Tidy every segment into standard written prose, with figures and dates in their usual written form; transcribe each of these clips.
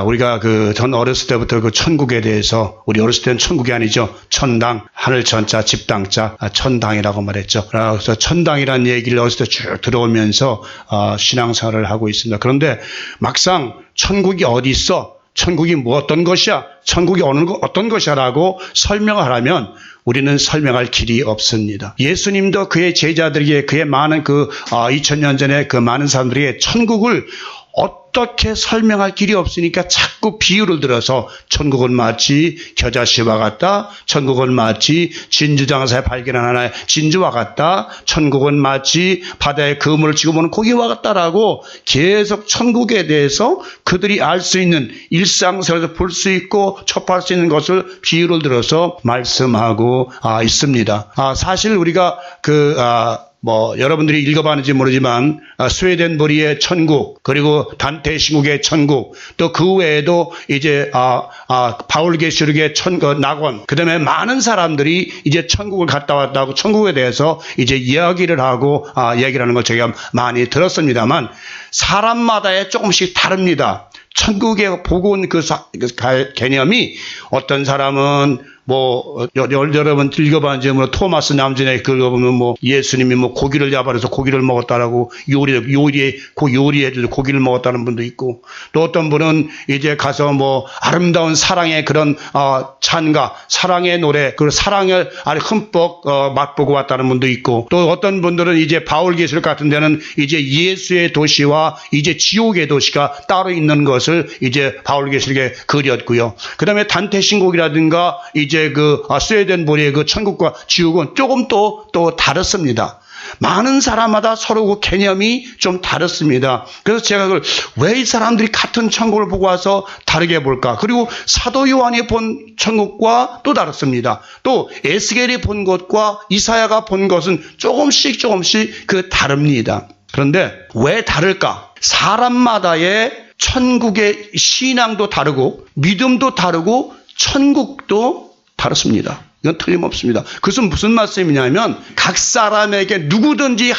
우리가 전 어렸을 때부터 그 천국에 대해서, 우리 어렸을 때는 천국이 아니죠. 천당, 하늘 천자, 집당자, 천당이라고 말했죠. 그래서 천당이라는 얘기를 어렸을 때 쭉 들어오면서 신앙생활을 하고 있습니다. 그런데 막상 천국이 어디 있어? 천국이 뭐 어떤 것이야? 천국이 어떤 것이야? 라고 설명을 하려면 우리는 설명할 길이 없습니다. 예수님도 그의 제자들에게, 그의 많은 2000년 전에 그 많은 사람들에게 천국을 어떻게 설명할 길이 없으니까 자꾸 비유를 들어서 천국은 마치 겨자씨와 같다. 천국은 마치 진주장사에 발견한 하나의 진주와 같다. 천국은 마치 바다에 그물을 치고 보는 고기와 같다라고 계속 천국에 대해서 그들이 알 수 있는, 일상생활에서 볼 수 있고 접할 수 있는 것을 비유를 들어서 말씀하고 있습니다. 사실 우리가 여러분들이 읽어봤는지 모르지만, 스웨덴버리의 천국, 그리고 단테 신국의 천국, 또 그 외에도 이제, 바울게시룩의 낙원, 그 다음에 많은 사람들이 이제 천국을 갔다 왔다고 천국에 대해서 이제 이야기를 하고, 얘기를 하는 걸 제가 많이 들었습니다만, 사람마다의 조금씩 다릅니다. 천국의 복은 그 개념이 어떤 사람은 여러분 읽어봤는지 토마스 남진의 그거 보면 예수님이 고기를 잡아서 고기를 먹었다라고 요리해줘서 고기를 먹었다는 분도 있고, 또 어떤 분은 이제 가서 아름다운 사랑의 그런 찬가, 사랑의 노래, 그 사랑을 흠뻑 맛보고 왔다는 분도 있고, 또 어떤 분들은 이제 바울게시록 같은 데는 이제 예수의 도시와 이제 지옥의 도시가 따로 있는 것을 이제 바울게시록에 그렸고요. 그 다음에 단테 신곡이라든가 이제 스웨덴보리의 그 천국과 지옥은 조금 또 다릅니다. 많은 사람마다 서로 그 개념이 좀 다릅니다. 그래서 제가 왜 이 사람들이 같은 천국을 보고 와서 다르게 볼까? 그리고 사도 요한이 본 천국과 또 다릅니다. 또 에스겔이 본 것과 이사야가 본 것은 조금씩 다릅니다. 그런데 왜 다를까? 사람마다의 천국의 신앙도 다르고 믿음도 다르고 천국도 다릅니다. 이건 틀림없습니다. 그것은 무슨 말씀이냐면, 각 사람에게 누구든지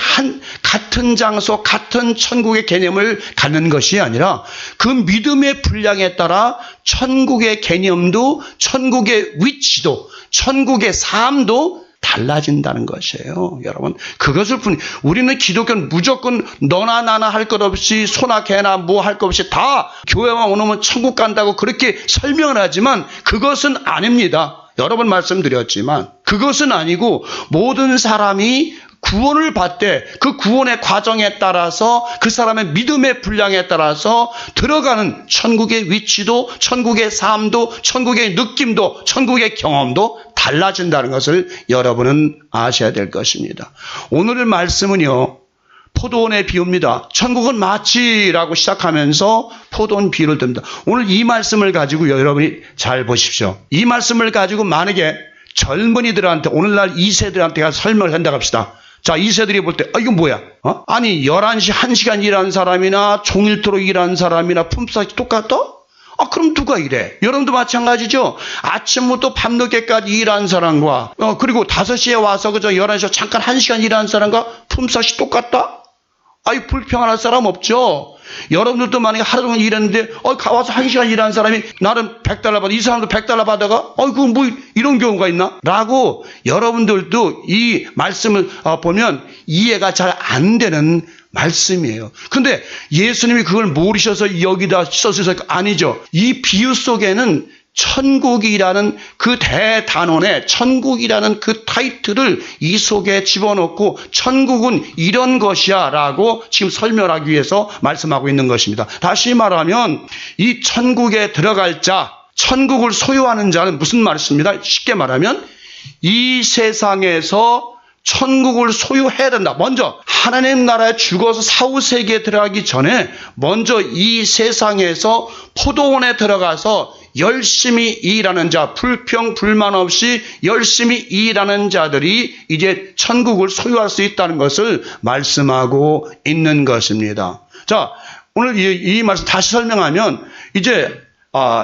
같은 장소, 같은 천국의 개념을 갖는 것이 아니라 그 믿음의 분량에 따라 천국의 개념도, 천국의 위치도, 천국의 삶도 달라진다는 것이에요. 여러분, 그것을 우리는 기독교는 무조건 너나 나나 할 것 없이, 소나 개나 뭐 할 것 없이 다 교회만 오면 천국 간다고 그렇게 설명을 하지만 그것은 아닙니다. 여러 번 말씀드렸지만 그것은 아니고, 모든 사람이 구원을 받되 그 구원의 과정에 따라서 그 사람의 믿음의 분량에 따라서 들어가는 천국의 위치도, 천국의 삶도, 천국의 느낌도, 천국의 경험도 달라진다는 것을 여러분은 아셔야 될 것입니다. 오늘의 말씀은요, 포도원의 비유입니다. 천국은 마치라고 시작하면서 포도원 비유를 듭니다. 오늘 이 말씀을 가지고 여러분이 잘 보십시오. 이 말씀을 가지고 만약에 젊은이들한테, 오늘날 2세들한테 설명을 한다고 합시다. 자, 2세들이 볼 때, 이거 뭐야? 아니, 11시 1시간 일하는 사람이나 종일토록 일하는 사람이나 품삯이 똑같다? 그럼 누가 이래? 여러분도 마찬가지죠? 아침부터 밤늦게까지 일하는 사람과, 그리고 5시에 와서 11시에 잠깐 1시간 일하는 사람과 품삯이 똑같다? 불평할 사람 없죠? 여러분들도 만약에 하루 종일 일했는데, 와서 1시간 일하는 사람이 나는 $100 받아, 이 사람도 $100 받아가? 이런 경우가 있나? 라고 여러분들도 이 말씀을 보면 이해가 잘 안 되는 말씀이에요. 근데 예수님이 그걸 모르셔서 여기다 써주셔서 아니죠. 이 비유 속에는 천국이라는 그 대단원에 천국이라는 그 타이틀을 이 속에 집어넣고 천국은 이런 것이야 라고 지금 설명하기 위해서 말씀하고 있는 것입니다. 다시 말하면 이 천국에 들어갈 자, 천국을 소유하는 자는 무슨 말씀입니다. 쉽게 말하면 이 세상에서 천국을 소유해야 된다. 먼저 하나님 나라에 죽어서 사후세계에 들어가기 전에 먼저 이 세상에서 포도원에 들어가서 열심히 일하는 자, 불평 불만 없이 열심히 일하는 자들이 이제 천국을 소유할 수 있다는 것을 말씀하고 있는 것입니다. 자, 오늘 이 말씀 다시 설명하면 이제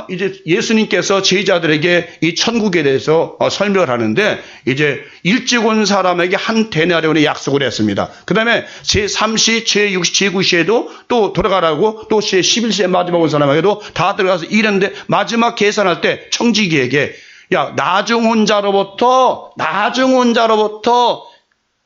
이제 예수님께서 제자들에게 이 천국에 대해서 설명을 하는데, 이제 일찍 온 사람에게 한 데나리온의 약속을 했습니다. 그 다음에 제3시, 제6시, 제9시에도 또 돌아가라고, 또 제11시에 마지막 온 사람에게도 다 들어가서 일했는데, 마지막 계산할 때 청지기에게, 야, 나중 온 자로부터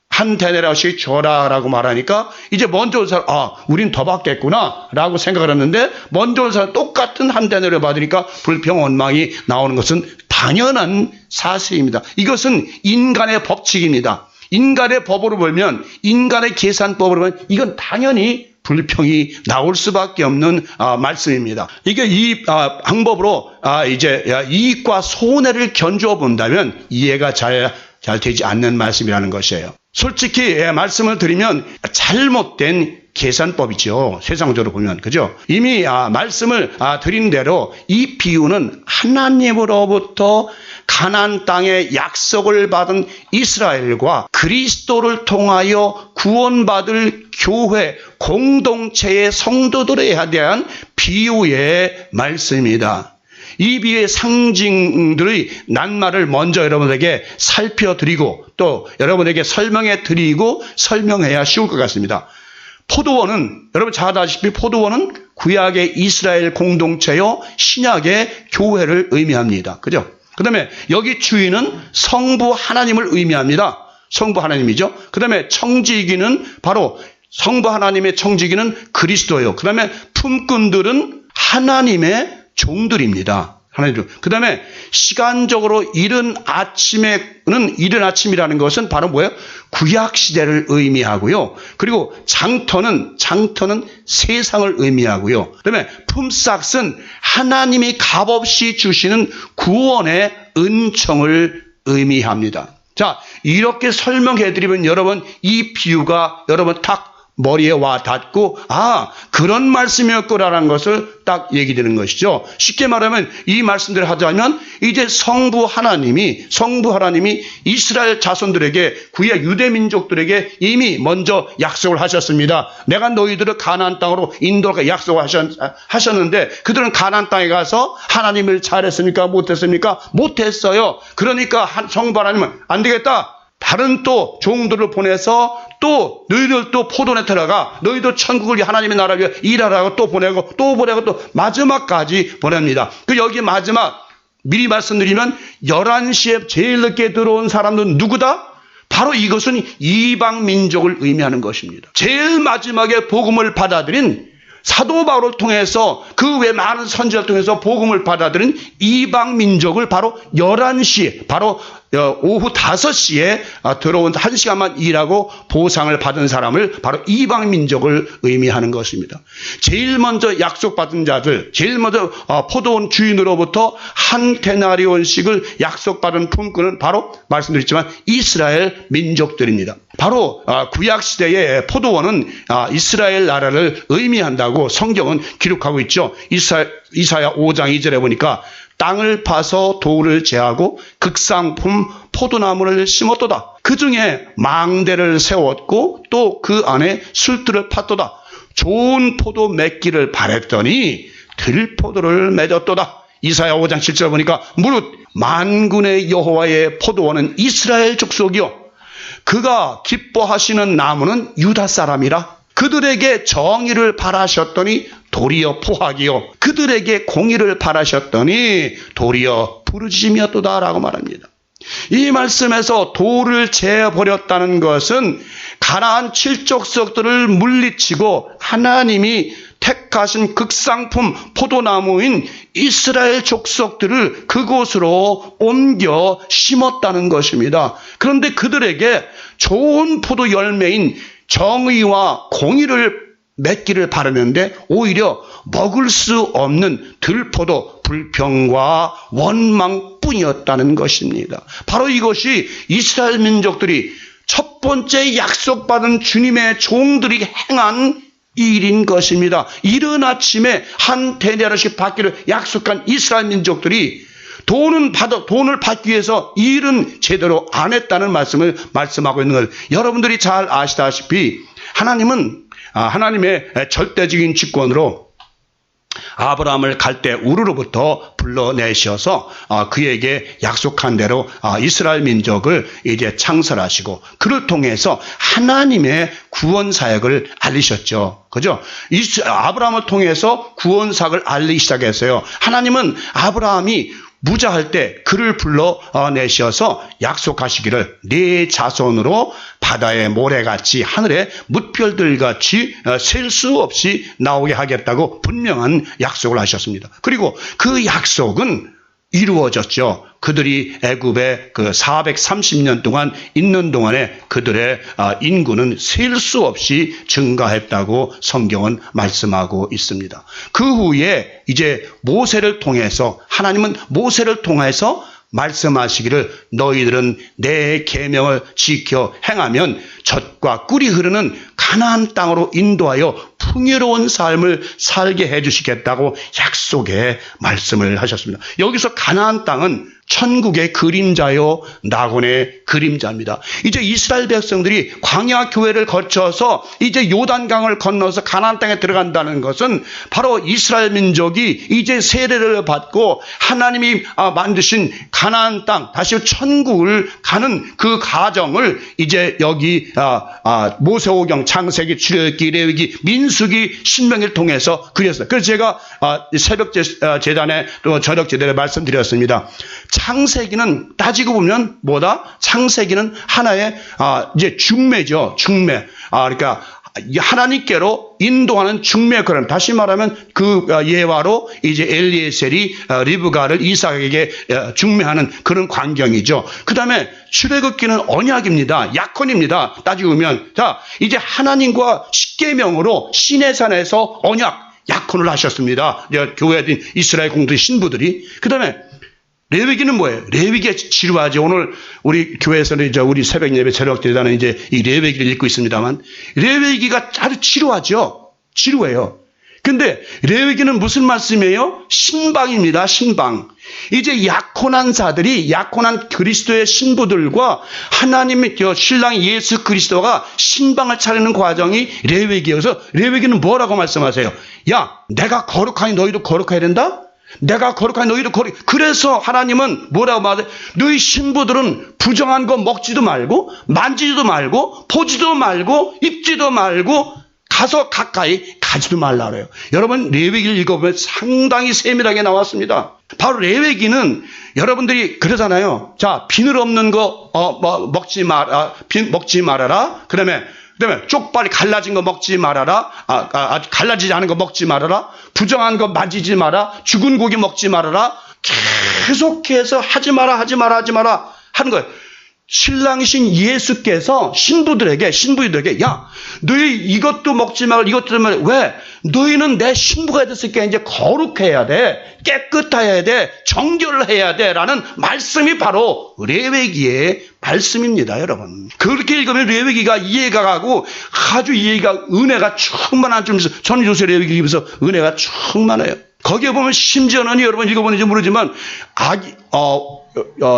한 데나리온씩 줘라라고 말하니까, 이제 먼저 온 사람, 우린 더 받겠구나 라고 생각을 했는데, 먼저 온 사람 똑같은 한 데나리온 받으니까 불평 원망이 나오는 것은 당연한 사실입니다. 이것은 인간의 법칙입니다. 인간의 법으로 보면, 인간의 계산법으로 보면 이건 당연히 불평이 나올 수밖에 없는 말씀입니다. 이게 이 방법으로 이제 이익과 손해를 견주어 본다면 이해가 잘 되지 않는 말씀이라는 것이에요. 솔직히 말씀을 드리면 잘못된 계산법이죠. 세상적으로 보면. 그죠? 이미 말씀을 드린 대로 이 비유는 하나님으로부터 가나안 땅의 약속을 받은 이스라엘과 그리스도를 통하여 구원받을 교회 공동체의 성도들에 대한 비유의 말씀입니다. 이 비유의 상징들의 낱말을 먼저 여러분에게 살펴드리고 또 여러분에게 설명해 드리고 설명해야 쉬울 것 같습니다. 포도원은 여러분 잘 아시다시피 포도원은 구약의 이스라엘 공동체요 신약의 교회를 의미합니다. 그죠? 그 다음에 여기 주인은 성부 하나님을 의미합니다. 성부 하나님이죠. 그 다음에 청지기는 바로 성부 하나님의 청지기는 그리스도예요. 그 다음에 품꾼들은 하나님의 종들입니다. 그 다음에 시간적으로 이른 아침이라는 것은 바로 뭐예요? 구약시대를 의미하고요. 그리고 장터는 세상을 의미하고요. 그 다음에 품삯은 하나님이 값없이 주시는 구원의 은총을 의미합니다. 자, 이렇게 설명해드리면 여러분 이 비유가 여러분 딱 머리에 와 닿고 그런 말씀이었구나라는 것을 딱 얘기되는 것이죠. 쉽게 말하면 이 말씀들을 하자면 이제 성부 하나님이 이스라엘 자손들에게 구약 유대 민족들에게 이미 먼저 약속을 하셨습니다. 내가 너희들을 가나안 땅으로 인도할 약속을 하셨는데 그들은 가나안 땅에 가서 하나님을 잘했습니까? 못했습니까? 못했어요. 그러니까 성부 하나님은 안 되겠다. 다른 또 종들을 보내서 또 너희들 또 포도원에 들어가 너희도 천국을 하나님의 나라를 위해 일하라고 또 보내고 또 마지막까지 보냅니다. 그 여기 마지막 미리 말씀드리면 11시에 제일 늦게 들어온 사람은 누구다? 바로 이것은 이방 민족을 의미하는 것입니다. 제일 마지막에 복음을 받아들인 사도 바울을 통해서 그 외 많은 선지자를 통해서 복음을 받아들인 이방 민족을 바로 11시에 바로 오후 5시에 들어온 1시간만 일하고 보상을 받은 사람을 바로 이방 민족을 의미하는 것입니다. 제일 먼저 약속받은 자들, 제일 먼저 포도원 주인으로부터 한 데나리온씩을 약속받은 품꾼은 바로 말씀드렸지만 이스라엘 민족들입니다. 바로 구약시대의 포도원은 이스라엘 나라를 의미한다고 성경은 기록하고 있죠. 이사야 5장 2절에 보니까 땅을 파서 돌을 제하고 극상품 포도나무를 심었도다. 그 중에 망대를 세웠고 또 그 안에 술들을 팠도다. 좋은 포도 맺기를 바랬더니 들포도를 맺었도다. 이사야 5장 7절 보니까 무릇 만군의 여호와의 포도원은 이스라엘 족속이요 그가 기뻐하시는 나무는 유다 사람이라. 그들에게 정의를 바라셨더니 도리어 포악이요 그들에게 공의를 바라셨더니 도리어 부르짖음이었도다라고 말합니다. 이 말씀에서 돌을 재버렸다는 것은 가나안 칠족속들을 물리치고 하나님이 택하신 극상품 포도나무인 이스라엘 족속들을 그곳으로 옮겨 심었다는 것입니다. 그런데 그들에게 좋은 포도 열매인 정의와 공의를 맺기를 바라는데 오히려 먹을 수 없는 들포도 불평과 원망뿐이었다는 것입니다. 바로 이것이 이스라엘 민족들이 첫 번째 약속받은 주님의 종들이 행한 일인 것입니다. 이른 아침에 한 데나리온씩 받기를 약속한 이스라엘 민족들이 돈을 받기 위해서 일은 제대로 안 했다는 말씀을 말씀하고 있는 것. 여러분들이 잘 아시다시피 하나님은 하나님의 절대적인 직권으로 아브라함을 갈대 우르로부터 불러내셔서 그에게 약속한 대로 이스라엘 민족을 이제 창설하시고 그를 통해서 하나님의 구원 사역을 알리셨죠. 그죠? 아브라함을 통해서 구원 사역을 알리기 시작했어요. 하나님은 아브라함이 무자할 때 그를 불러내셔서 약속하시기를 네 자손으로 바다의 모래같이 하늘의 뭇별들같이 셀 수 없이 나오게 하겠다고 분명한 약속을 하셨습니다. 그리고 그 약속은 이루어졌죠. 그들이 애굽에 그 430년 동안 있는 동안에 그들의 인구는 셀 수 없이 증가했다고 성경은 말씀하고 있습니다. 그 후에 이제 모세를 통해서 하나님은 모세를 통해서 말씀하시기를 너희들은 내 계명을 지켜 행하면 젖과 꿀이 흐르는 가나안 땅으로 인도하여 풍요로운 삶을 살게 해주시겠다고 약속의 말씀을 하셨습니다. 여기서 가나안 땅은 천국의 그림자요 낙원의 그림자입니다. 이제 이스라엘 백성들이 광야 교회를 거쳐서 이제 요단강을 건너서 가나안 땅에 들어간다는 것은 바로 이스라엘 민족이 이제 세례를 받고 하나님이 만드신 가나안 땅 다시 천국을 가는 그 과정을 이제 여기 모세오경, 창세기, 출애굽기, 레위기, 민수기, 신명기를 통해서 그렸어요. 그래서 제가 새벽 제단에 또 저녁 제단에 말씀드렸습니다. 창세기는 따지고 보면 뭐다? 창세기는 하나의 이제 중매죠. 중매. 그러니까 하나님께로 인도하는 중매 그런 다시 말하면 그 예화로 이제 엘리에셀이 리브가를 이삭에게 중매하는 그런 광경이죠. 그다음에 출애굽기는 언약입니다. 약혼입니다. 따지고 보면 자 이제 하나님과 십계명으로 시내산에서 언약 약혼을 하셨습니다. 교회된 이스라엘 공동체 신부들이. 그다음에 레위기는 뭐예요? 레위기가 지루하죠. 오늘 우리 교회에서는 이제 우리 새벽 예배 저녁 대단은 이제 이 레위기를 읽고 있습니다만 레위기가 아주 지루하죠. 지루해요. 근데 레위기는 무슨 말씀이에요? 신방입니다. 신방. 이제 약혼한 자들이 약혼한 그리스도의 신부들과 하나님의 신랑 예수 그리스도가 신방을 차리는 과정이 레위기여서 레위기는 뭐라고 말씀하세요? 야, 내가 거룩하니 너희도 거룩해야 된다? 내가 거룩하니 너희도 거룩해. 그래서 하나님은 뭐라고 말해요? 너희 신부들은 부정한 거 먹지도 말고 만지지도 말고 보지도 말고 입지도 말고 가서 가까이 가지도 말라 그래요. 여러분 레위기를 읽어보면 상당히 세밀하게 나왔습니다. 바로 레위기는 여러분들이 그러잖아요. 자, 비늘 없는 거 먹지 말아라. 그다음에 쪽발이 갈라진 거 먹지 말아라. 갈라지지 않은 거 먹지 말아라. 부정한 거 만지지 마라. 죽은 고기 먹지 말아라. 계속해서 하지 마라 하는 거예요. 신랑이신 예수께서 신부들에게 야, 너희 이것도 먹지 말고 이것도 말고 왜? 너희는 내 신부가 됐으니까 이제 거룩해야 돼. 깨끗해야 돼. 정결을 해야 돼. 라는 말씀이 바로 레위기의 말씀입니다, 여러분. 그렇게 읽으면 레위기가 이해가 가고 아주 이해가 은혜가 충만한 줄에서 저는 요새 레위기 읽으면서 은혜가 충만해요. 거기에 보면 심지어는 여러분 읽어보는지 모르지만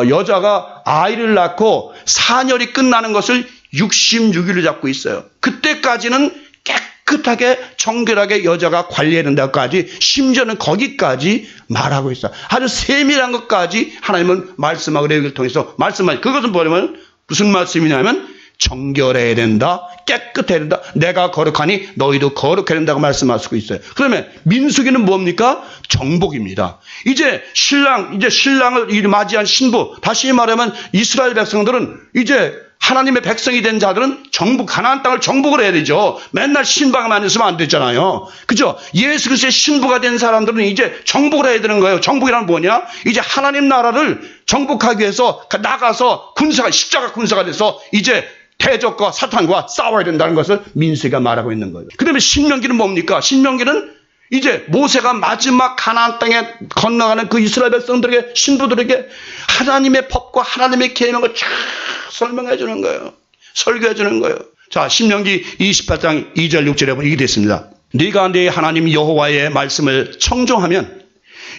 여자가 아이를 낳고 산열이 끝나는 것을 66일을 잡고 있어요. 그때까지는 깨끗하게 정결하게 여자가 관리해야 된다까지 심지어는 거기까지 말하고 있어요. 아주 세밀한 것까지 하나님은 말씀하고 레위기를 통해서 말씀하시. 그것은 뭐냐면 무슨 말씀이냐면 정결해야 된다. 깨끗해야 된다. 내가 거룩하니 너희도 거룩해야 된다고 말씀하시고 있어요. 그러면 민수기는 뭡니까? 정복입니다. 이제 신랑을 맞이한 신부, 다시 말하면 이스라엘 백성들은 이제 하나님의 백성이 된 자들은 가나안 땅을 정복을 해야 되죠. 맨날 신방만 있으면 안 되잖아요. 그죠? 예수 그리스도의 신부가 된 사람들은 이제 정복을 해야 되는 거예요. 정복이란 뭐냐? 이제 하나님 나라를 정복하기 위해서 나가서 십자가 군사가 돼서 이제 대적과 사탄과 싸워야 된다는 것을 민수기가 말하고 있는 거예요. 그 다음에 신명기는 뭡니까? 신명기는 이제 모세가 마지막 가나안 땅에 건너가는 그 이스라엘 백성들에게 신부들에게 하나님의 법과 하나님의 계명을 쫙 설명해 주는 거예요. 설교해 주는 거예요. 자, 신명기 28장 2절 6절에 보면 이게 됐습니다. 네가 네 하나님 여호와의 말씀을 청종하면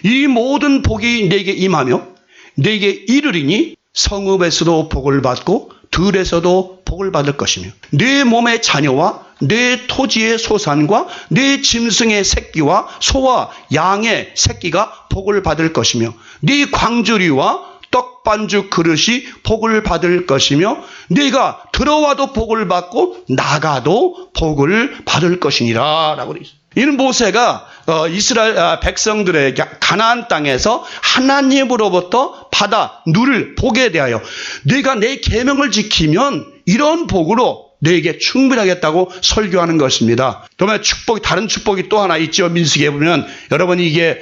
이 모든 복이 네게 임하며 네게 이르리니 성읍에서도 복을 받고 들에서도 복을 받을 것이며 네 몸의 자녀와 내 토지의 소산과 내 짐승의 새끼와 소와 양의 새끼가 복을 받을 것이며 네 광주리와 떡반죽 그릇이 복을 받을 것이며 네가 들어와도 복을 받고 나가도 복을 받을 것이니라 라고 되어 있습니다. 이는 모세가 이스라엘 백성들에게 가나안 땅에서 하나님으로부터 받아 누릴 복에 대하여 네가 내 계명을 지키면 이런 복으로 너에게 충분하겠다고 설교하는 것입니다. 그러면 축복이, 다른 축복이 또 하나 있죠. 민수기에 보면 여러분 이게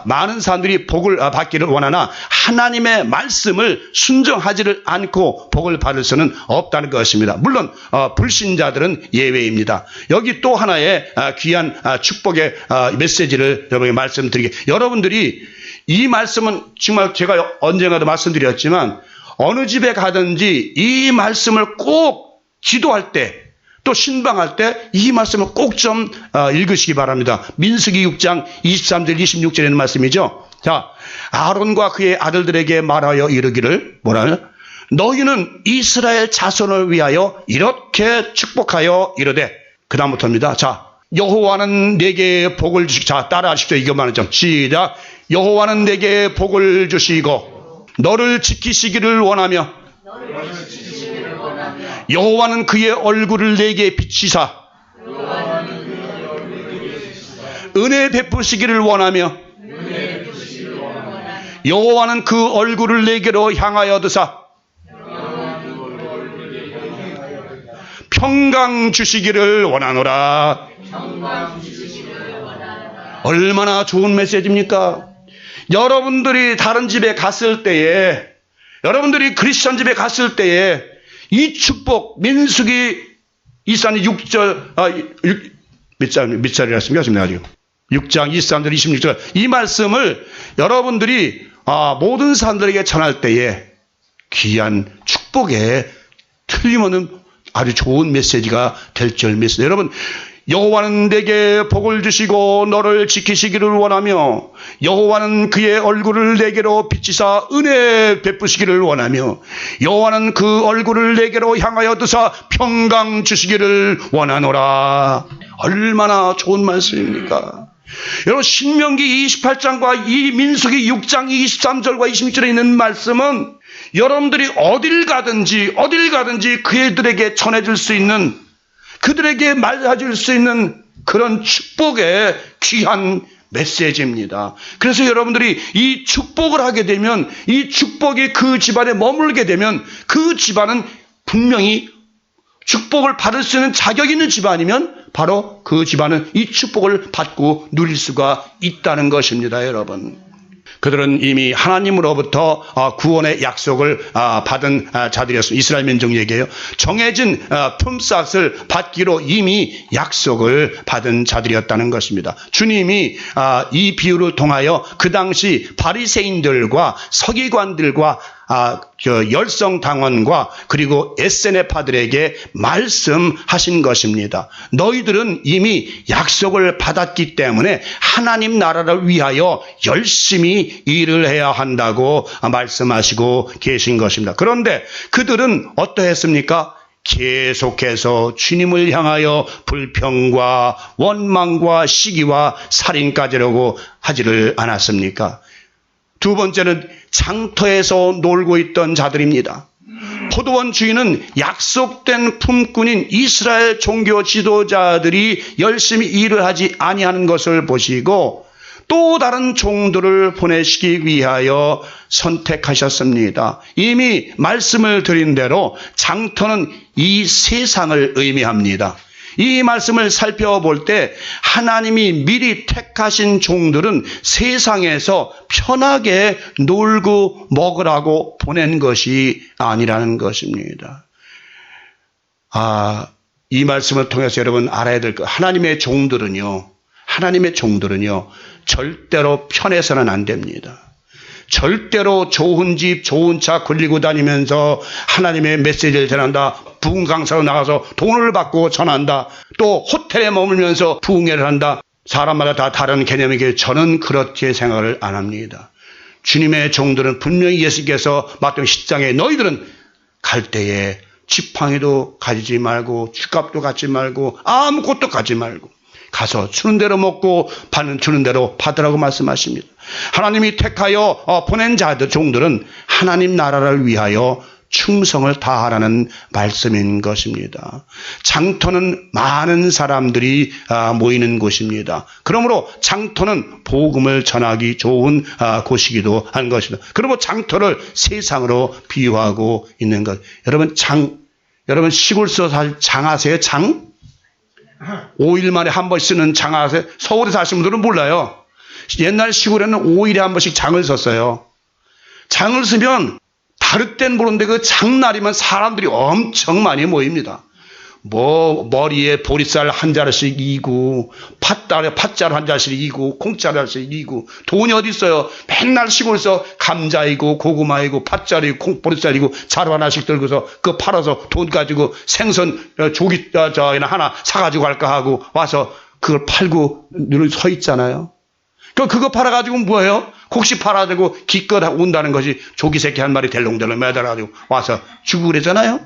많은 사람들이 복을 받기를 원하나 하나님의 말씀을 순종하지를 않고 복을 받을 수는 없다는 것입니다. 물론 불신자들은 예외입니다. 여기 또 하나의 귀한 축복의 메시지를 여러분에게 말씀드리게, 여러분들이 이 말씀은 정말 제가 언젠가도 말씀드렸지만 어느 집에 가든지 이 말씀을 꼭 기도할 때 또 신방할 때 이 말씀을 꼭 좀 읽으시기 바랍니다. 민수기 6장 23절 26절에 있는 말씀이죠. 자, 아론과 그의 아들들에게 말하여 이르기를, 뭐라요? 너희는 이스라엘 자손을 위하여 이렇게 축복하여 이르되, 그 다음부터입니다. 자, 여호와는 내게 복을 주시고, 자, 따라하십시오. 이것만은 좀 시작. 여호와는 내게 복을 주시고 너를 지키시기를 원하며 여호와는 그의 얼굴을 내게 비치사 은혜 베푸시기를 원하며 여호와는 그 얼굴을 내게로 향하여 드사 평강 주시기를 원하노라. 얼마나 좋은 메시지입니까? 여러분들이 다른 집에 갔을 때에, 여러분들이 크리스천 집에 갔을 때에 이 축복, 민수기 6절, 몇 절이었습니까? 지금 아직 6장 23절 26절 이 말씀을 여러분들이 모든 사람들에게 전할 때에 귀한 축복에 틀림없는 아주 좋은 메시지가 될 줄 믿습니다. 여러분, 여호와는 내게 복을 주시고 너를 지키시기를 원하며 여호와는 그의 얼굴을 내게로 비치사 은혜 베푸시기를 원하며 여호와는 그 얼굴을 내게로 향하여 드사 평강 주시기를 원하노라. 얼마나 좋은 말씀입니까? 여러분, 신명기 28장과 이 민수기 6장 23절과 26절에 있는 말씀은 여러분들이 어딜 가든지 그들에게 전해줄 수 있는, 그들에게 말해줄 수 있는 그런 축복의 귀한 메시지입니다. 그래서 여러분들이 이 축복을 하게 되면, 이 축복이 그 집안에 머물게 되면 그 집안은 분명히 축복을 받을 수 있는 자격 있는 집안이면 바로 그 집안은 이 축복을 받고 누릴 수가 있다는 것입니다. 여러분, 그들은 이미 하나님으로부터 구원의 약속을 받은 자들이었습니다. 이스라엘 민족 얘기예요. 정해진 품삯을 받기로 이미 약속을 받은 자들이었다는 것입니다. 주님이 이 비유를 통하여 그 당시 바리새인들과 서기관들과 열성당원과 그리고 에세네파들에게 말씀하신 것입니다. 너희들은 이미 약속을 받았기 때문에 하나님 나라를 위하여 열심히 일을 해야 한다고 말씀하시고 계신 것입니다. 그런데 그들은 어떠했습니까? 계속해서 주님을 향하여 불평과 원망과 시기와 살인까지라고 하지를 않았습니까? 두 번째는 장터에서 놀고 있던 자들입니다. 포도원 주인은 약속된 품꾼인 이스라엘 종교 지도자들이 열심히 일을 하지 아니하는 것을 보시고 또 다른 종들을 보내시기 위하여 선택하셨습니다. 이미 말씀을 드린 대로 장터는 이 세상을 의미합니다. 이 말씀을 살펴볼 때 하나님이 미리 택하신 종들은 세상에서 편하게 놀고 먹으라고 보낸 것이 아니라는 것입니다. 이 말씀을 통해서 여러분 알아야 될 것, 하나님의 종들은요 절대로 편해서는 안 됩니다. 절대로 좋은 집, 좋은 차 굴리고 다니면서 하나님의 메시지를 전한다. 부흥 강사로 나가서 돈을 받고 전한다. 또 호텔에 머물면서 부흥회를 한다. 사람마다 다 다른 개념이기에 저는 그렇게 생각을 안 합니다. 주님의 종들은 분명히 예수께서 마태복음 10장에 너희들은 갈 때에 지팡이도 가지지 말고 쥐값도 갖지 말고 아무것도 가지 말고 가서 주는 대로 먹고 주는 대로 받으라고 말씀하십니다. 하나님이 택하여 보낸 자들 종들은 하나님 나라를 위하여 충성을 다하라는 말씀인 것입니다. 장터는 많은 사람들이 모이는 곳입니다. 그러므로 장터는 복음을 전하기 좋은 곳이기도 한 것입니다. 그러므로 장터를 세상으로 비유하고 있는 것. 여러분 시골서 장하세요? 장? 5일 만에 한 번 쓰는 장하세요? 서울에 사시는 분들은 몰라요. 옛날 시골에는 5일에 한 번씩 장을 섰어요. 장을 쓰면 다릇된 모르는데 그 장날이면 사람들이 엄청 많이 모입니다. 머리에 보리쌀 한 자루씩 이고 팥자루 한 자루씩 이고 콩자루 한 자루씩 이고 돈이 어디 있어요. 맨날 시골에서 감자이고 고구마이고 팥자루이고 보리쌀이고 자루 하나씩 들고서 그거 팔아서 돈 가지고 생선 조기나 하나 사가지고 갈까 하고 와서 그걸 팔고 늘 서 있잖아요. 그거 팔아가지고 뭐예요? 곡식 팔아가지고 기껏 온다는 것이 조기 새끼 한 마리 델롱델롱 매달아가지고 와서 주고 그러잖아요.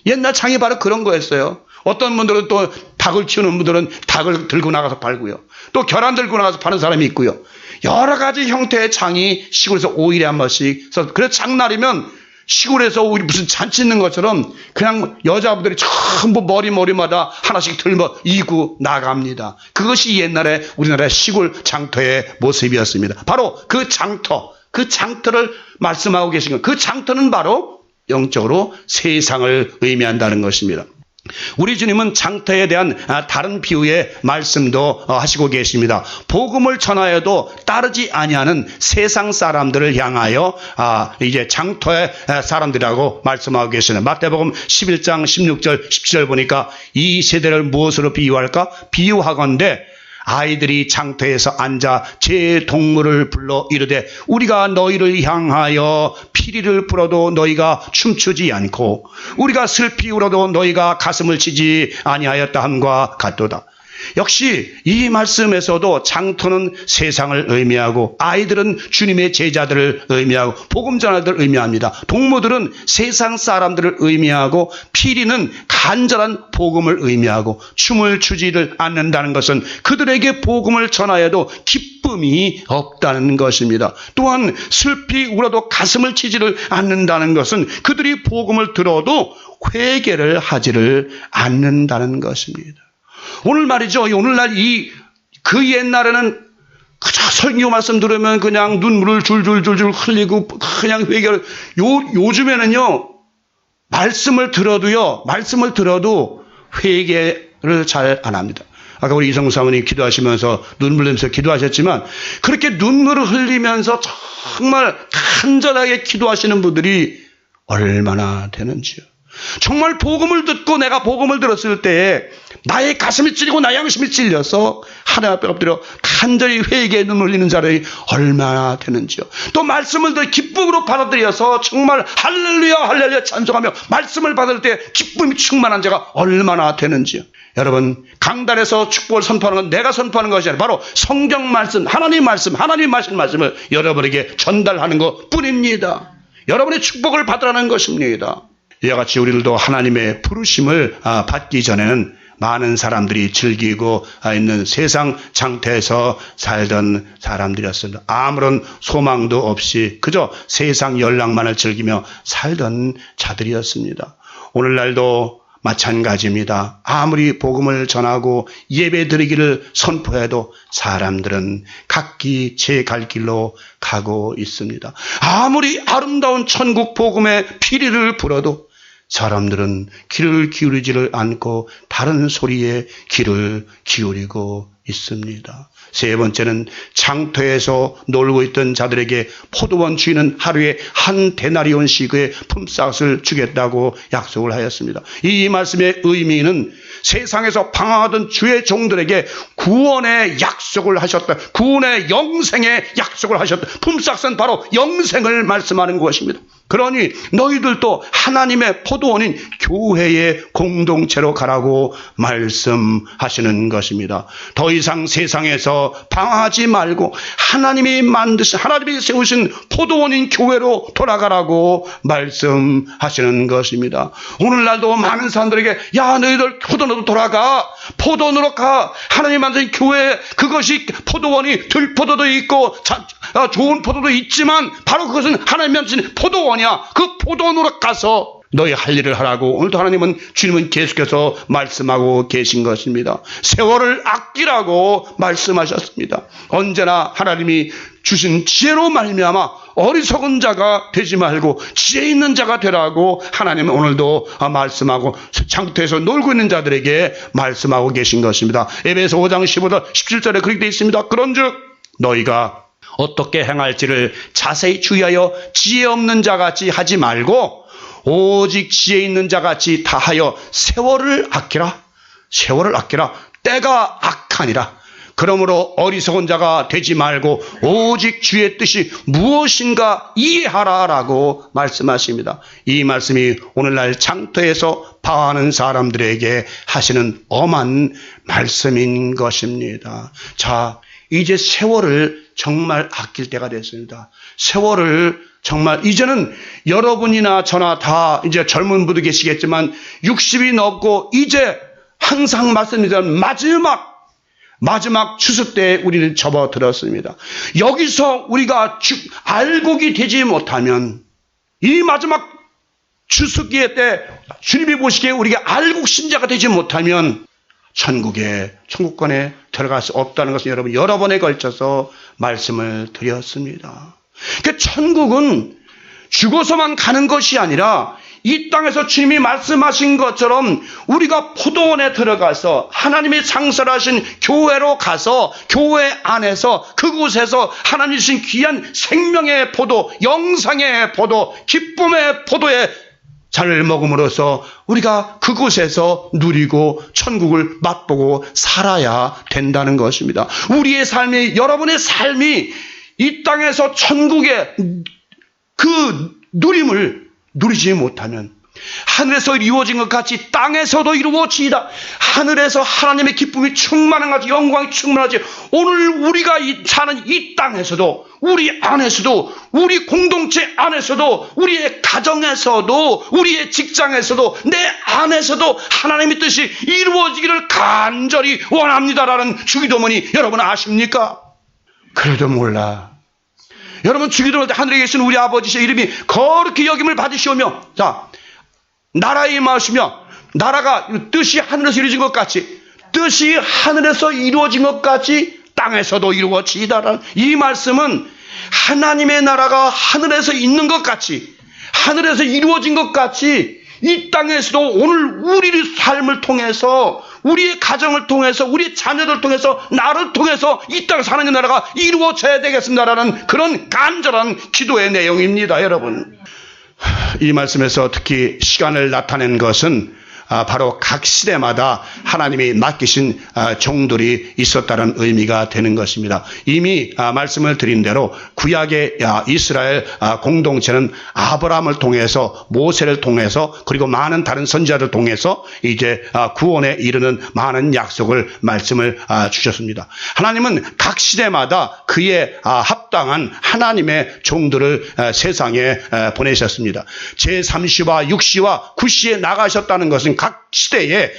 옛날 장이 바로 그런 거였어요. 어떤 분들은 또 닭을 키우는 분들은 닭을 들고 나가서 팔고요. 또 계란 들고 나가서 파는 사람이 있고요. 여러 가지 형태의 장이 시골에서 5일에 한 번씩. 그래서 장날이면 시골에서 우리 무슨 잔치 있는 것처럼 그냥 여자분들이 전부 머리마다 하나씩 들며 이고 나갑니다. 그것이 옛날에 우리나라의 시골 장터의 모습이었습니다. 바로 그 장터를 말씀하고 계신 것. 그 장터는 바로 영적으로 세상을 의미한다는 것입니다. 우리 주님은 장터에 대한 다른 비유의 말씀도 하시고 계십니다. 복음을 전하여도 따르지 아니하는 세상 사람들을 향하여 이제 장터의 사람들이라고 말씀하고 계시는 마태복음 11장 16절 17절 보니까 이 세대를 무엇으로 비유할까? 비유하건대 아이들이 장터에서 앉아 제 동물을 불러 이르되 우리가 너희를 향하여 피리를 불어도 너희가 춤추지 않고 우리가 슬피 울어도 너희가 가슴을 치지 아니하였다 함과 같도다. 역시 이 말씀에서도 장터는 세상을 의미하고 아이들은 주님의 제자들을 의미하고 복음 전하들을 의미합니다. 동무들은 세상 사람들을 의미하고 피리는 간절한 복음을 의미하고 춤을 추지를 않는다는 것은 그들에게 복음을 전하여도 기쁨이 없다는 것입니다. 또한 슬피 울어도 가슴을 치지를 않는다는 것은 그들이 복음을 들어도 회개를 하지를 않는다는 것입니다. 오늘 말이죠. 오늘날 그 옛날에는 그저 설교 말씀 들으면 그냥 눈물을 줄줄줄줄 흘리고 그냥 회개를. 요즘에는요, 말씀을 들어도 회개를 잘 안 합니다. 아까 우리 이성수 사모님 기도하시면서 눈물 흘리면서 기도하셨지만 그렇게 눈물을 흘리면서 정말 간절하게 기도하시는 분들이 얼마나 되는지요. 정말 복음을 듣고 내가 복음을 들었을 때에 나의 가슴이 찔리고 나의 양심이 찔려서 하나님 앞에 엎드려 간절히 회개에 눈물 흘리는 자들이 얼마나 되는지요. 또 말씀을 더 기쁨으로 받아들여서 정말 할렐루야 할렐루야 찬송하며 말씀을 받을 때 기쁨이 충만한 자가 얼마나 되는지요. 여러분, 강단에서 축복을 선포하는 건 내가 선포하는 것이 아니라 바로 성경 말씀, 하나님 말씀, 하나님 하신 말씀을 여러분에게 전달하는 것 뿐입니다. 여러분의 축복을 받으라는 것입니다. 이와 같이 우리들도 하나님의 부르심을 받기 전에는 많은 사람들이 즐기고 있는 세상 장터에서 살던 사람들이었습니다. 아무런 소망도 없이 그저 세상 연락만을 즐기며 살던 자들이었습니다. 오늘날도 마찬가지입니다. 아무리 복음을 전하고 예배 드리기를 선포해도 사람들은 각기 제 갈 길로 가고 있습니다. 아무리 아름다운 천국 복음의 피리를 불어도 사람들은 귀를 기울이지를 않고 다른 소리에 귀를 기울이고 있습니다. 세 번째는 장터에서 놀고 있던 자들에게 포도원 주인은 하루에 한 데나리온씩의 품삯을 주겠다고 약속을 하였습니다. 이 말씀의 의미는 세상에서 방황하던 주의 종들에게 구원의 약속을 하셨다. 구원의 영생의 약속을 하셨다. 품삯은 바로 영생을 말씀하는 것입니다. 그러니 너희들도 하나님의 포도원인 교회의 공동체로 가라고 말씀하시는 것입니다. 더 더 이상 세상에서 방황하지 말고 하나님이 세우신 포도원인 교회로 돌아가라고 말씀하시는 것입니다. 오늘날도 많은 사람들에게 야, 너희들 포도원으로 돌아가, 포도원으로 가. 하나님 만든 교회, 그것이 포도원이 들포도도 있고 좋은 포도도 있지만 바로 그것은 하나님 만든 포도원이야. 그 포도원으로 가서 너희 할 일을 하라고 오늘도 하나님은, 주님은 계속해서 말씀하고 계신 것입니다. 세월을 아끼라고 말씀하셨습니다. 언제나 하나님이 주신 지혜로 말미암아 어리석은 자가 되지 말고 지혜 있는 자가 되라고 하나님은 오늘도 말씀하고 장터에서 놀고 있는 자들에게 말씀하고 계신 것입니다. 에베소 5장 15절 17절에 그렇게 되어 있습니다. 그런즉 너희가 어떻게 행할지를 자세히 주의하여 지혜 없는 자같이 하지 말고 오직 지혜 있는 자같이 다하여 세월을 아끼라. 세월을 아끼라. 때가 악하니라. 그러므로 어리석은 자가 되지 말고 오직 주의 뜻이 무엇인가 이해하라라고 말씀하십니다. 이 말씀이 오늘날 장터에서 방황하는 사람들에게 하시는 엄한 말씀인 것입니다. 자, 이제 세월을 정말 아낄 때가 됐습니다. 세월을 정말 이제는 여러분이나 저나 다 이제 젊은 분도 계시겠지만 60이 넘고 이제 항상 말씀드리던 마지막 추수 때에 우리는 접어들었습니다. 여기서 우리가 알곡이 되지 못하면 이 마지막 추수기에 때 주님이 보시기에 우리가 알곡 신자가 되지 못하면 천국권에 들어갈 수 없다는 것을 여러분 여러 번에 걸쳐서 말씀을 드렸습니다. 그 천국은 죽어서만 가는 것이 아니라 이 땅에서 주님이 말씀하신 것처럼 우리가 포도원에 들어가서 하나님이 창설하신 교회로 가서 교회 안에서 그곳에서 하나님이 주신 귀한 생명의 포도, 영상의 포도, 기쁨의 포도의 잔을 먹음으로써 우리가 그곳에서 누리고 천국을 맛보고 살아야 된다는 것입니다. 우리의 삶이, 여러분의 삶이 이 땅에서 천국의 그 누림을 누리지 못하면 하늘에서 이루어진 것 같이 땅에서도 이루어지이다. 하늘에서 하나님의 기쁨이 충만한 것 같이 영광이 충만하지. 오늘 우리가 사는 이 땅에서도, 우리 안에서도, 우리 공동체 안에서도, 우리의 가정에서도, 우리의 직장에서도, 내 안에서도 하나님의 뜻이 이루어지기를 간절히 원합니다라는 주기도문이 여러분 아십니까? 그래도 몰라. 여러분 주기도문 때 하늘에 계신 우리 아버지의 이름이 거룩히 여김을 받으시오며, 자, 나라에 임하시며, 나라가 뜻이 하늘에서 이루어진 것 같이, 뜻이 하늘에서 이루어진 것 같이 땅에서도 이루어지이다라는 이 말씀은 하나님의 나라가 하늘에서 있는 것 같이, 하늘에서 이루어진 것 같이 이 땅에서도 오늘 우리의 삶을 통해서, 우리의 가정을 통해서, 우리의 자녀들 통해서, 나를 통해서 이 땅에서 하나님의 나라가 이루어져야 되겠습니다라는 그런 간절한 기도의 내용입니다. 여러분, 이 말씀에서 특히 시간을 나타낸 것은 바로 각 시대마다 하나님이 맡기신 종들이 있었다는 의미가 되는 것입니다. 이미 말씀을 드린 대로 구약의 이스라엘 공동체는 아브라함을 통해서, 모세를 통해서, 그리고 많은 다른 선지자를 통해서 이제 구원에 이르는 많은 약속을, 말씀을 주셨습니다. 하나님은 각 시대마다 그에 합당한 하나님의 종들을 세상에 보내셨습니다. 제3시와 6시와 9시에 나가셨다는 것은 각 시대에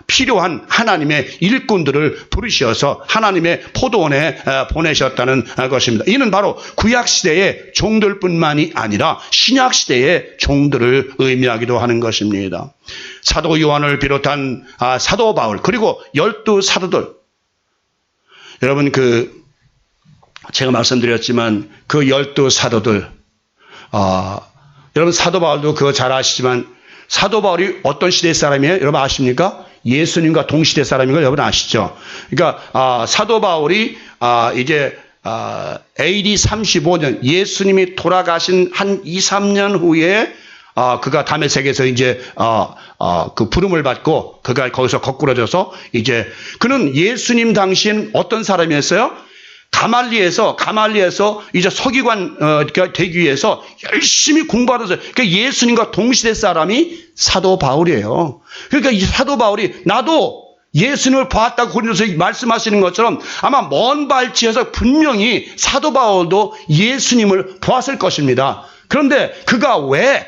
필요한 하나님의 일꾼들을 부르셔서 하나님의 포도원에 보내셨다는 것입니다. 이는 바로 구약시대의 종들뿐만이 아니라 신약시대의 종들을 의미하기도 하는 것입니다. 사도 요한을 비롯한 사도 바울, 그리고 12사도들, 여러분 제가 말씀드렸지만 그 12사도들, 여러분 사도 바울도 그거 잘 아시지만 사도 바울이 어떤 시대 사람이에요? 여러분 아십니까? 예수님과 동시대 사람인 걸 여러분 아시죠? 그러니까 사도 바울이 이제 AD 35년 예수님이 돌아가신 한 2, 3년 후에 그가 다메섹에서 이제 그 부름을 받고 그가 거기서 거꾸러져서 이제 그는 예수님 당시엔 어떤 사람이었어요? 가말리에서 이제 서기관 되기 위해서 열심히 공부하면서, 그러니까 예수님과 동시대 사람이 사도 바울이에요. 그러니까 이 사도 바울이 나도 예수님을 보았다고 고린도서에 말씀하시는 것처럼 아마 먼 발치에서 분명히 사도 바울도 예수님을 보았을 것입니다. 그런데 그가 왜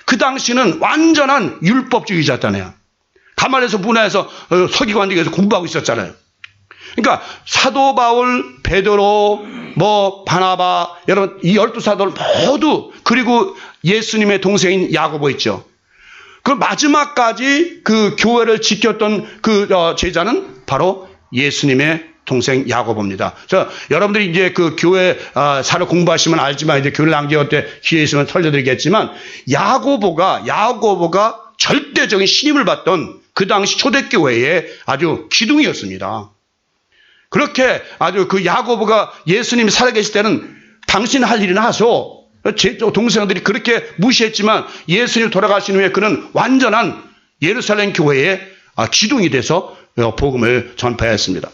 그 당시는 완전한 율법주의자잖아요. 가말리엘에서 문화에서 서기관직에서 공부하고 있었잖아요. 그러니까 사도 바울, 베드로, 바나바, 여러분 이 12사도를 모두, 그리고 예수님의 동생인 야고보 있죠. 그 마지막까지 그 교회를 지켰던 그 제자는 바로 예수님의 동생 야고보입니다. 여러분들이 이제 그 교회 사를 공부하시면 알지만, 이제 교회를 남겨올 때 기회 있으면 설명드리겠지만, 야고보가 절대적인 신임을 받던 그 당시 초대교회의 아주 기둥이었습니다. 그렇게 아주 그 야고보가 예수님이 살아계실 때는 당신 할 일이나 하소. 제 동생들이 그렇게 무시했지만 예수님 돌아가신 후에 그는 완전한 예루살렘 교회의 기둥이 돼서 복음을 전파했습니다.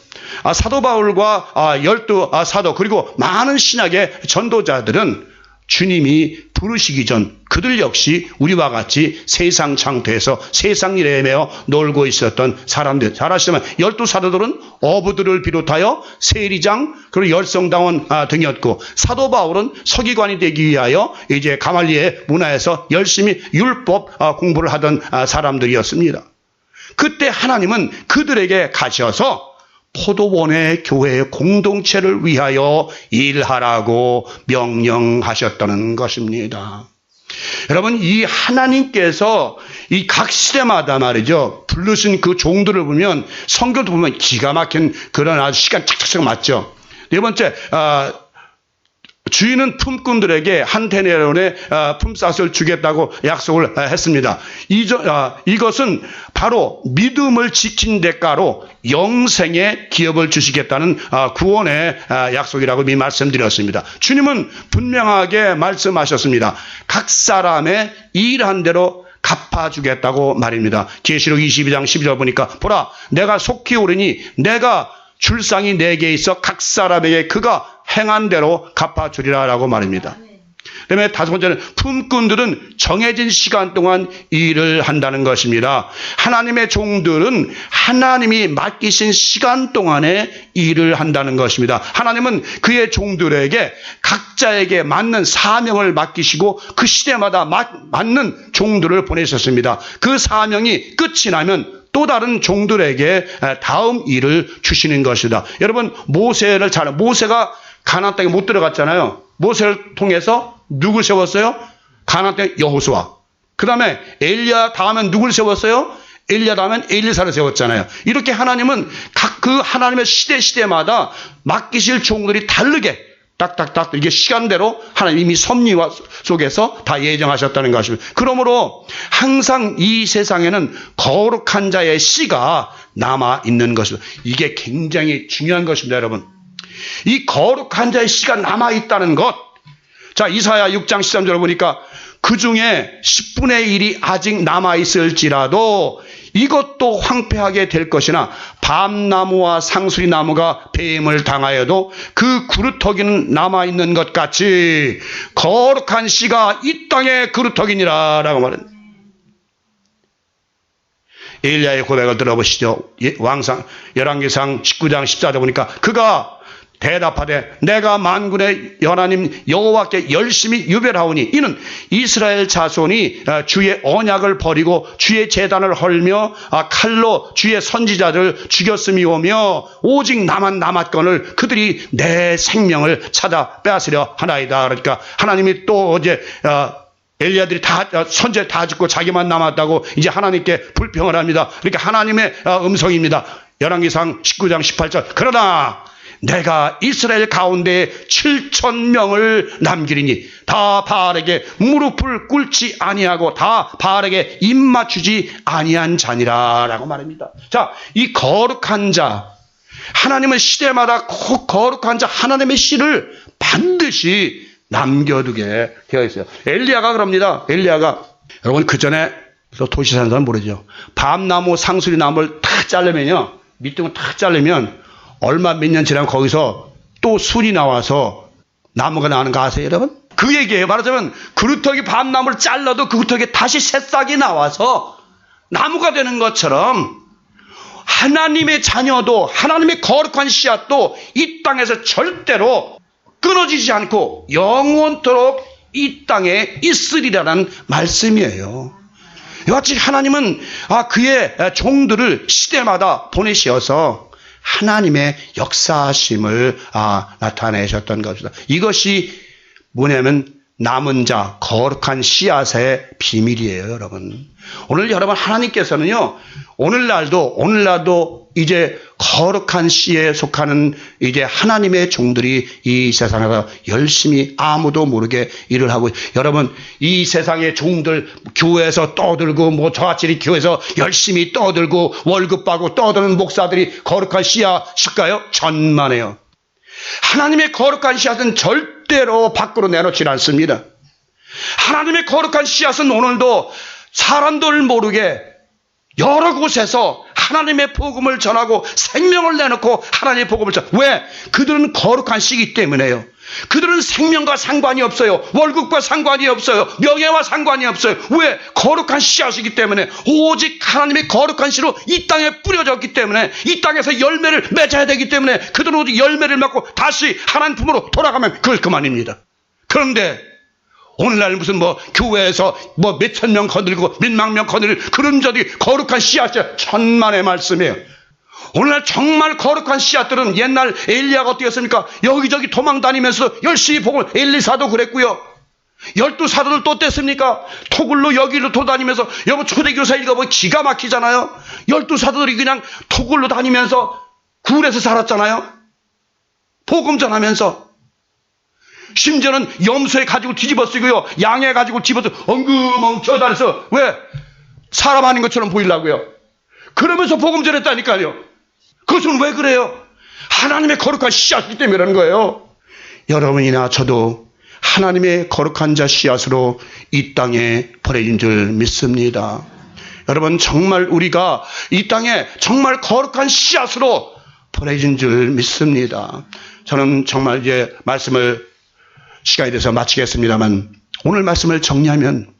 사도 바울과 12사도 그리고 많은 신약의 전도자들은 주님이 부르시기 전 그들 역시 우리와 같이 세상 장터에서 세상 일에 매여 놀고 있었던 사람들. 잘 아시지만 12사도들은 어부들을 비롯하여 세리장 그리고 열성당원 등이었고, 사도 바울은 서기관이 되기 위하여 이제 가말리엘 문화에서 열심히 율법 공부를 하던 사람들이었습니다. 그때 하나님은 그들에게 가셔서 포도원의 교회의 공동체를 위하여 일하라고 명령하셨다는 것입니다. 여러분, 이 하나님께서 이 각 시대마다 말이죠, 부르신 그 종들을 보면, 성경도 보면 기가 막힌 그런 아주 시간 착착착 맞죠. 네 번째, 주인은 품꾼들에게 한 데나리온의 품삯을 주겠다고 약속을 했습니다. 이것은 바로 믿음을 지킨 대가로 영생의 기업을 주시겠다는 구원의 약속이라고 이미 말씀드렸습니다. 주님은 분명하게 말씀하셨습니다. 각 사람의 일한 대로 갚아주겠다고 말입니다. 계시록 22장 12절 보니까, 보라, 내가 속히 오르니 내가 줄상이 내게 있어 각 사람에게 그가 행한 대로 갚아주리라 라고 말입니다. 그다음에 다섯 번째는 품꾼들은 정해진 시간 동안 일을 한다는 것입니다. 하나님의 종들은 하나님이 맡기신 시간 동안에 일을 한다는 것입니다. 하나님은 그의 종들에게 각자에게 맞는 사명을 맡기시고 그 시대마다 맞는 종들을 보내셨습니다. 그 사명이 끝이 나면 또 다른 종들에게 다음 일을 주시는 것이다. 여러분, 모세가 가나안 땅에 못 들어갔잖아요. 모세를 통해서 누굴 세웠어요? 가나안 땅에 여호수아. 그 다음에 엘리야 다음엔 누굴 세웠어요? 엘리야 다음엔 엘리사를 세웠잖아요. 이렇게 하나님은 각 그 하나님의 시대마다 맡기실 종들이 다르게 딱딱딱 이게 시간대로 하나님 이미 섭리와 속에서 다 예정하셨다는 것입니다. 그러므로 항상 이 세상에는 거룩한 자의 씨가 남아 있는 것입니다. 이게 굉장히 중요한 것입니다, 여러분. 이 거룩한 자의 씨가 남아 있다는 것. 자, 이사야 6장 13절을 보니까 그 중에 10분의 1이 아직 남아 있을지라도 이것도 황폐하게 될 것이나 밤나무와 상수리나무가 뱀을 당하여도 그 그루터기는 남아있는 것 같이 거룩한 씨가 이 땅의 그루터기니라 라고 말합니다. 엘리야의 고백을 들어보시죠. 열왕기상 19장 14절 보니까 그가 대답하되 내가 만군의 하나님 여호와께 열심히 유별하오니 이는 이스라엘 자손이 주의 언약을 버리고 주의 제단을 헐며 칼로 주의 선지자를 죽였음이오며 오직 나만 남았거늘 그들이 내 생명을 찾아 빼앗으려 하나이다. 그러니까 하나님이 또 이제 엘리야들이 다 선제 다 죽고 자기만 남았다고 이제 하나님께 불평을 합니다. 그러니까 하나님의 음성입니다. 열왕기상 19장 18절 그러나 내가 이스라엘 가운데 7,000명을 남기리니 다 바알에게 무릎을 꿇지 아니하고 다 바알에게 입 맞추지 아니한 자니라 라고 말합니다. 자, 이 거룩한 자, 하나님은 시대마다 거룩한 자 하나님의 씨를 반드시 남겨두게 되어 있어요. 엘리야가 그럽니다. 엘리야가 여러분 그 전에 도시 사는 사람 모르죠. 밤나무 상수리나무를 탁 자르면요, 밑둥을 탁 자르면 얼마 몇 년 지나면 거기서 또 술이 나와서 나무가 나오는 거 아세요, 여러분? 그 얘기예요. 말하자면 그루터기 밤나무를 잘라도 그 그루터기에 다시 새싹이 나와서 나무가 되는 것처럼 하나님의 자녀도 하나님의 거룩한 씨앗도 이 땅에서 절대로 끊어지지 않고 영원토록 이 땅에 있으리라는 말씀이에요. 이와 같이 하나님은 그의 종들을 시대마다 보내시어서 하나님의 역사심을 나타내셨던 것이다. 이것이 뭐냐면 남은 자, 거룩한 씨앗의 비밀이에요, 여러분. 오늘 여러분 하나님께서는요, 오늘날도 이제 거룩한 씨에 속하는 이제 하나님의 종들이 이 세상에서 열심히 아무도 모르게 일을 하고, 여러분, 이 세상의 종들, 교회에서 떠들고, 저같이 교회에서 열심히 떠들고, 월급 받고 떠드는 목사들이 거룩한 씨앗일까요? 천만에요. 하나님의 거룩한 씨앗은 절대로 밖으로 내놓지 않습니다. 하나님의 거룩한 씨앗은 오늘도 사람들 모르게 여러 곳에서 하나님의 복음을 전하고 생명을 내놓고 하나님의 복음을 왜? 그들은 거룩한 씨이기 때문에요. 그들은 생명과 상관이 없어요. 월급과 상관이 없어요. 명예와 상관이 없어요. 왜? 거룩한 씨앗이기 때문에, 오직 하나님의 거룩한 씨로 이 땅에 뿌려졌기 때문에, 이 땅에서 열매를 맺어야 되기 때문에 그들은 오직 열매를 맺고 다시 하나님 품으로 돌아가면 그만입니다. 그런데 오늘날 무슨 교회에서 몇천 명 거들고 몇만 명 거들고 그런 자들이 거룩한 씨앗이야. 천만의 말씀이에요. 오늘날 정말 거룩한 씨앗들은 옛날 엘리야가 어떻게 했습니까? 여기저기 도망다니면서 열심히 복음을, 엘리사도 그랬고요. 12사도들 또 어땠습니까? 토굴로 여기로 돌아다니면서, 여러분 초대교사 읽어보면 기가 막히잖아요. 12사도들이 그냥 토굴로 다니면서 굴에서 살았잖아요. 복음 전하면서. 심지어는 염소에 가지고 뒤집어 쓰고요, 양에 가지고 집어서 엉금엉 다녀서, 왜? 사람 아닌 것처럼 보이려고요. 그러면서 복음 전했다니까요. 그것은 왜 그래요? 하나님의 거룩한 씨앗이기 때문이라는 거예요. 여러분이나 저도 하나님의 거룩한 자 씨앗으로 이 땅에 버려진 줄 믿습니다. 여러분, 정말 우리가 이 땅에 정말 거룩한 씨앗으로 버려진 줄 믿습니다. 저는 정말 이제 말씀을 시간이 돼서 마치겠습니다만, 오늘 말씀을 정리하면,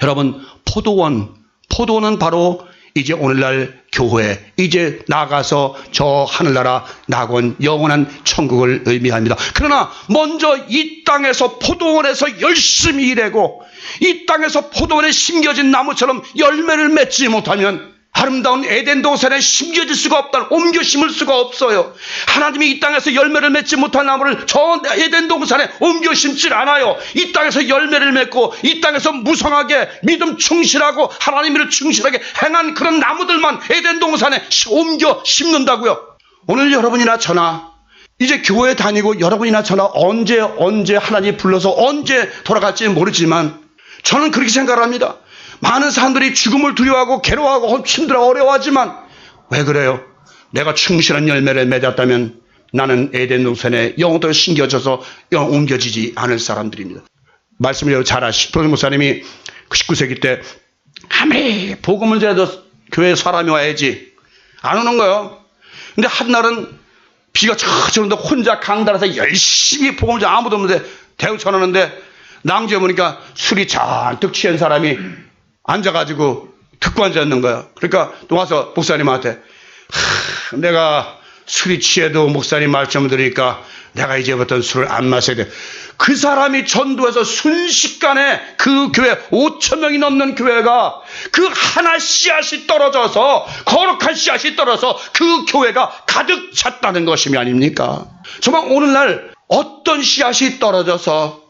여러분, 포도원은 바로 이제 오늘날 교회, 이제 나가서 저 하늘나라 낙원 영원한 천국을 의미합니다. 그러나 먼저 이 땅에서 포도원에서 열심히 일하고, 이 땅에서 포도원에 심겨진 나무처럼 열매를 맺지 못하면 아름다운 에덴 동산에 심겨질 수가 없다. 옮겨 심을 수가 없어요. 하나님이 이 땅에서 열매를 맺지 못한 나무를 저 에덴 동산에 옮겨 심질 않아요. 이 땅에서 열매를 맺고, 이 땅에서 무성하게 믿음 충실하고 하나님을 충실하게 행한 그런 나무들만 에덴 동산에 옮겨 심는다고요. 오늘 여러분이나 저나 이제 교회 다니고, 여러분이나 저나 언제 하나님이 불러서 언제 돌아갈지 모르지만, 저는 그렇게 생각합니다. 많은 사람들이 죽음을 두려워하고 괴로워하고 힘들어 어려워하지만, 왜 그래요? 내가 충실한 열매를 맺었다면 나는 에덴 동산에 영원토록 심겨져서 옮겨지지 않을 사람들입니다. 말씀을 잘 아시죠? 프로스 목사님이 19세기 때 아무리 복음을 전해도 교회에 사람이 와야지 안 오는 거예요. 근데 한날은 비가 저처럼 혼자 강단에서 열심히 복음을 전해, 아무도 없는데 대우 전하는데 낭주에 보니까 술이 잔뜩 취한 사람이 앉아가지고 듣고 앉아있는 거야. 그러니까 또 와서 목사님한테, 내가 술이 취해도 목사님 말씀 들으니까 내가 이제부터는 술을 안 마셔야 돼. 그 사람이 전도해서 순식간에 그 교회 5,000명이 넘는 교회가 그 하나 씨앗이 떨어져서, 거룩한 씨앗이 떨어져서 그 교회가 가득 찼다는 것이 아닙니까? 정말 오늘날 어떤 씨앗이 떨어져서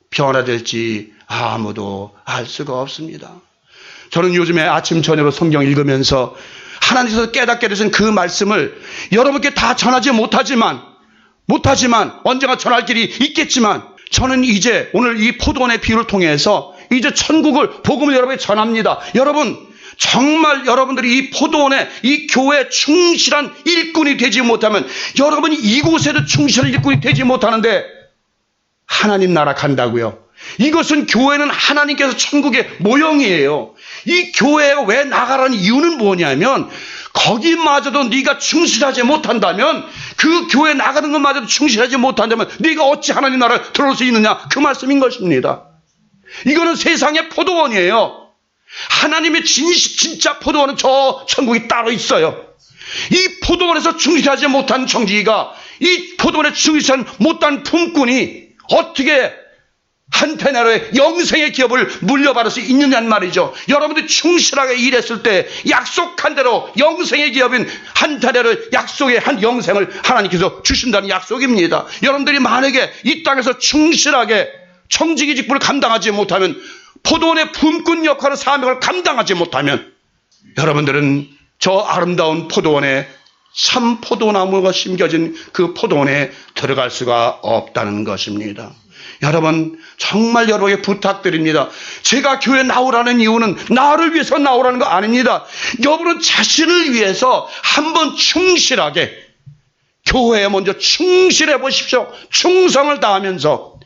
변화될지 아무도 알 수가 없습니다. 저는 요즘에 아침 저녁으로 성경 읽으면서 하나님께서 깨닫게 되신 그 말씀을 여러분께 다 전하지 못하지만 언젠가 전할 길이 있겠지만, 저는 이제 오늘 이 포도원의 비유를 통해서 이제 천국을, 복음을 여러분에게 전합니다. 여러분, 정말 여러분들이 이 포도원에, 이 교회에 충실한 일꾼이 되지 못하면, 여러분이 이곳에도 충실한 일꾼이 되지 못하는데 하나님 나라 간다고요? 이것은, 교회는 하나님께서 천국의 모형이에요. 이 교회에 왜 나가라는 이유는 뭐냐면, 거기마저도 네가 충실하지 못한다면, 그 교회 나가는 것마저도 충실하지 못한다면 네가 어찌 하나님 나라에 들어올 수 있느냐, 그 말씀인 것입니다. 이거는 세상의 포도원이에요. 하나님의 진짜 포도원은 저 천국이 따로 있어요. 이 포도원에서 충실하지 못한 청지기가 이 포도원에 충실하지 못한 품꾼이 어떻게 한테나로의 영생의 기업을 물려받을 수 있느냐는 말이죠. 여러분들이 충실하게 일했을 때 약속한 대로 영생의 기업인 한테나로의 약속의 한 영생을 하나님께서 주신다는 약속입니다. 여러분들이 만약에 이 땅에서 충실하게 청지기 직분을 감당하지 못하면, 포도원의 품꾼 역할의 사명을 감당하지 못하면, 여러분들은 저 아름다운 포도원에, 참 포도나무가 심겨진 그 포도원에 들어갈 수가 없다는 것입니다. 여러분, 정말 여러분에게 부탁드립니다. 제가 교회 나오라는 이유는 나를 위해서 나오라는 거 아닙니다. 여러분은 자신을 위해서 한번 충실하게 교회에 먼저 충실해 보십시오. 충성을 다하면서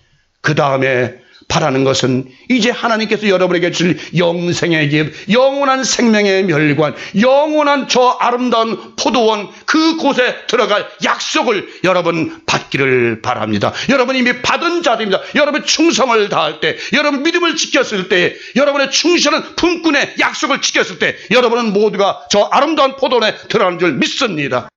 그 다음에 바라는 것은 이제 하나님께서 여러분에게 줄 영생의 길, 영원한 생명의 멸관, 영원한 저 아름다운 포도원, 그곳에 들어갈 약속을 여러분 받기를 바랍니다. 여러분 이미 받은 자들입니다. 여러분 충성을 다할 때, 여러분 믿음을 지켰을 때, 여러분의 충실한 품꾼의 약속을 지켰을 때, 여러분은 모두가 저 아름다운 포도원에 들어가는 줄 믿습니다.